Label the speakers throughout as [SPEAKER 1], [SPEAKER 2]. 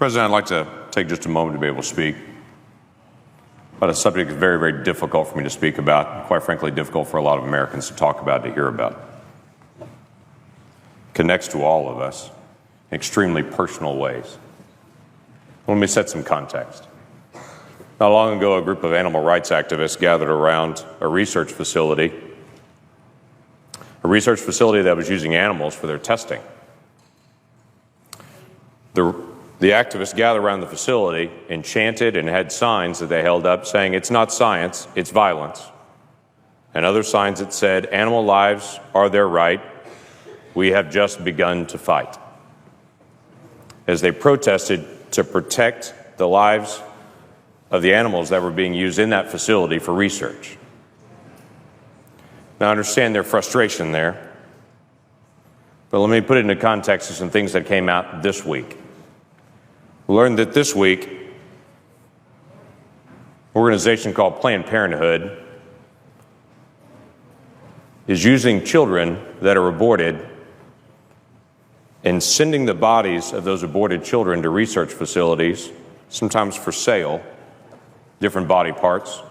[SPEAKER 1] President, I'd like to take just a moment to be able to speak about a subject that's very, very difficult for me to speak about, and quite frankly, difficult for a lot of Americans to talk about, to hear about. It connects to all of us in extremely personal ways. Let me set some context. Not long ago, a group of animal rights activists gathered around a research facility that was using animals for their testing. The activists gathered around the facility and chanted and had signs that they held up saying, "It's not science, it's violence." And other signs that said, "Animal lives are their right. We have just begun to fight." As they protested to protect the lives of the animals that were being used in that facility for research. Now, I understand their frustration there, but let me put it into context of some things that came out this week. We learned that this week, an organization called Planned Parenthood is using children that are aborted and sending the bodies of those aborted children to research facilities, sometimes for sale, different body parts,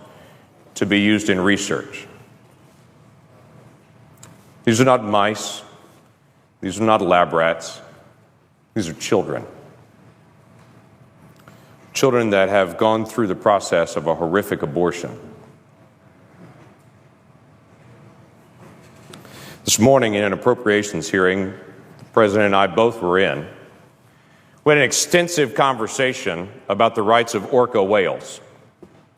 [SPEAKER 1] to be used in research. These are not mice. These are not lab rats. These are children. Children that have gone through the process of a horrific abortion. This morning in an appropriations hearing, the President and I both were in, we had an extensive conversation about the rights of orca whales.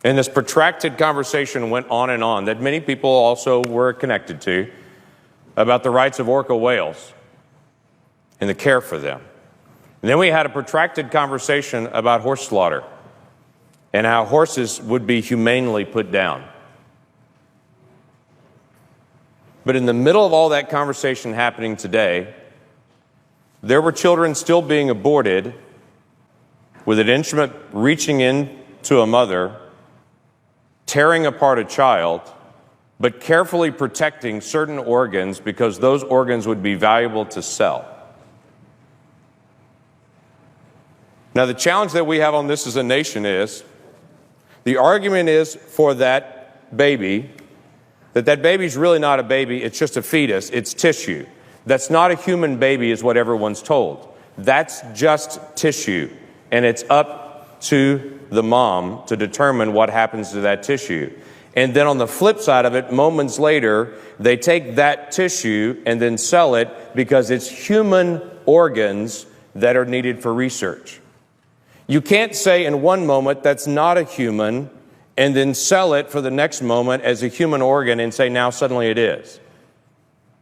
[SPEAKER 1] And this protracted conversation went on and on that many people also were connected to about the rights of orca whales and the care for them. And then we had a protracted conversation about horse slaughter and how horses would be humanely put down. But in the middle of all that conversation happening today, there were children still being aborted with an instrument reaching into a mother, tearing apart a child, but carefully protecting certain organs because those organs would be valuable to sell. Now, the challenge that we have on this as a nation is, the argument is for that baby, that baby's really not a baby, it's just a fetus, it's tissue. That's not a human baby is what everyone's told. That's just tissue, and it's up to the mom to determine what happens to that tissue. And then on the flip side of it, moments later, they take that tissue and then sell it because it's human organs that are needed for research. You can't say in one moment that's not a human and then sell it for the next moment as a human organ and say now suddenly it is.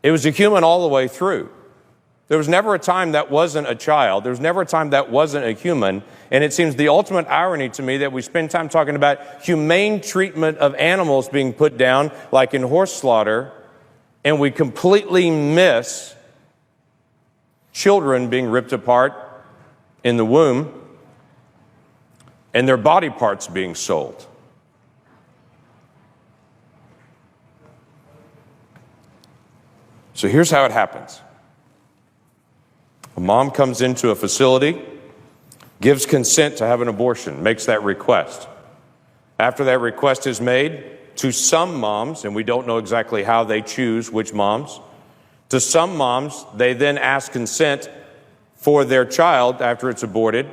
[SPEAKER 1] It was a human all the way through. There was never a time that wasn't a child. There was never a time that wasn't a human. And it seems the ultimate irony to me that we spend time talking about humane treatment of animals being put down, like in horse slaughter, and we completely miss children being ripped apart in the womb and their body parts being sold. So here's how it happens. A mom comes into a facility, gives consent to have an abortion, makes that request. After that request is made, to some moms, and we don't know exactly how they choose which moms, to some moms, they then ask consent for their child, after it's aborted,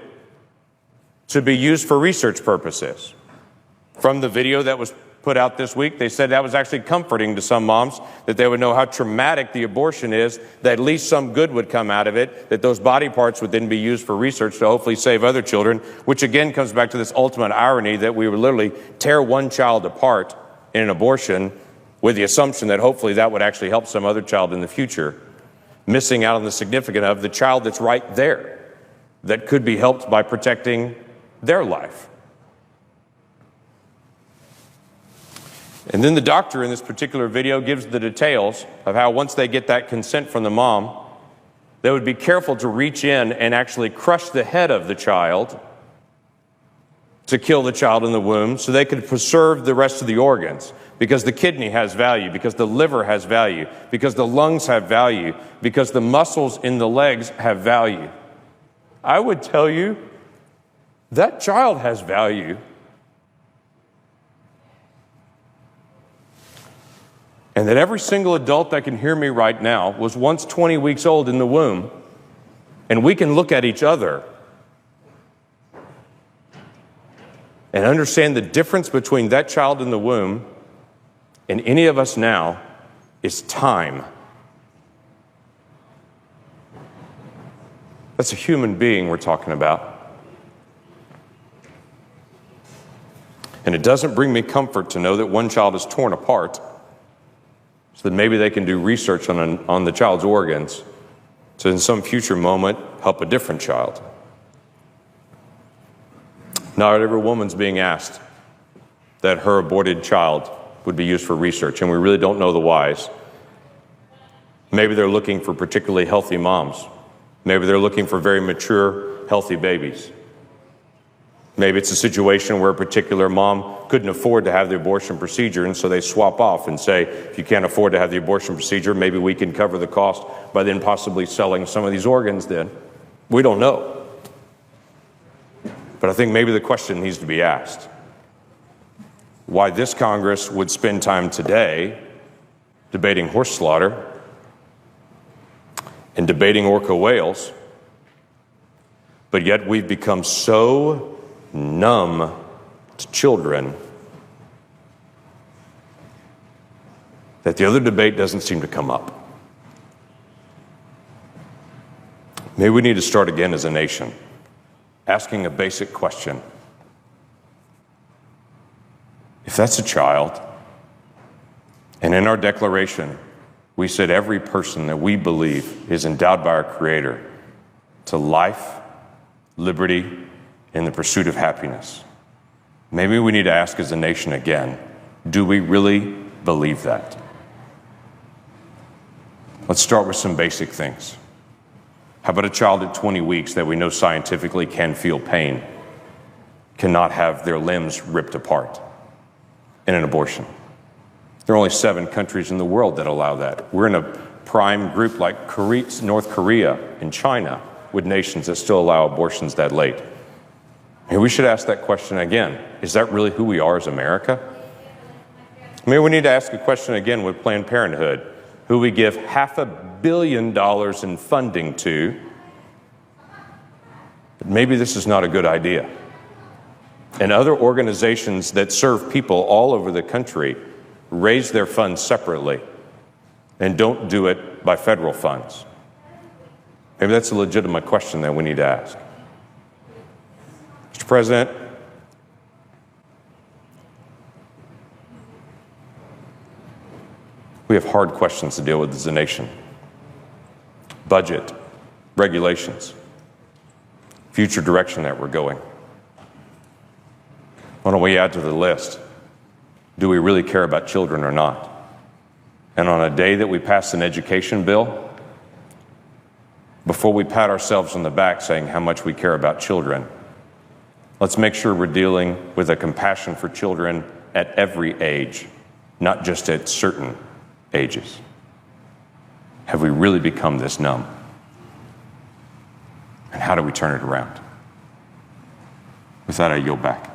[SPEAKER 1] to be used for research purposes. From the video that was put out this week, they said that was actually comforting to some moms, that they would know how traumatic the abortion is, that at least some good would come out of it, that those body parts would then be used for research to hopefully save other children, which again comes back to this ultimate irony that we would literally tear one child apart in an abortion with the assumption that hopefully that would actually help some other child in the future, missing out on the significance of the child that's right there, that could be helped by protecting their life. And then the doctor in this particular video gives the details of how once they get that consent from the mom, they would be careful to reach in and actually crush the head of the child to kill the child in the womb so they could preserve the rest of the organs, because the kidney has value, because the liver has value, because the lungs have value, because the muscles in the legs have value. I would tell you That child has value. And that every single adult that can hear me right now was once 20 weeks old in the womb, and we can look at each other and understand the difference between that child in the womb and any of us now is time. That's a human being we're talking about. And it doesn't bring me comfort to know that one child is torn apart so that maybe they can do research on the child's organs to in some future moment help a different child. Not every woman's being asked that her aborted child would be used for research, and we really don't know the whys. Maybe they're looking for particularly healthy moms. Maybe they're looking for very mature, healthy babies. Maybe it's a situation where a particular mom couldn't afford to have the abortion procedure, and so they swap off and say, if you can't afford to have the abortion procedure, maybe we can cover the cost by then possibly selling some of these organs then. We don't know. But I think maybe the question needs to be asked. Why this Congress would spend time today debating horse slaughter and debating orca whales, but yet we've become so numb to children that the other debate doesn't seem to come up. Maybe we need to start again as a nation, asking a basic question. If that's a child, and in our declaration, we said every person that we believe is endowed by our Creator to life, liberty, and the pursuit of happiness. Maybe we need to ask as a nation again, do we really believe that? Let's start with some basic things. How about a child at 20 weeks that we know scientifically can feel pain, cannot have their limbs ripped apart in an abortion? There are only 7 countries in the world that allow that. We're in a prime group like North Korea and China with nations that still allow abortions that late. And we should ask that question again. Is that really who we are as America? Maybe we need to ask a question again with Planned Parenthood, who we give $500 million in funding to. But maybe this is not a good idea. And other organizations that serve people all over the country raise their funds separately and don't do it by federal funds. Maybe that's a legitimate question that we need to ask. Mr. President, we have hard questions to deal with as a nation. Budget, regulations, future direction that we're going. Why don't we add to the list? Do we really care about children or not? And on a day that we pass an education bill, before we pat ourselves on the back saying how much we care about children, let's make sure we're dealing with a compassion for children at every age, not just at certain ages. Have we really become this numb? And how do we turn it around? With that, I yield back.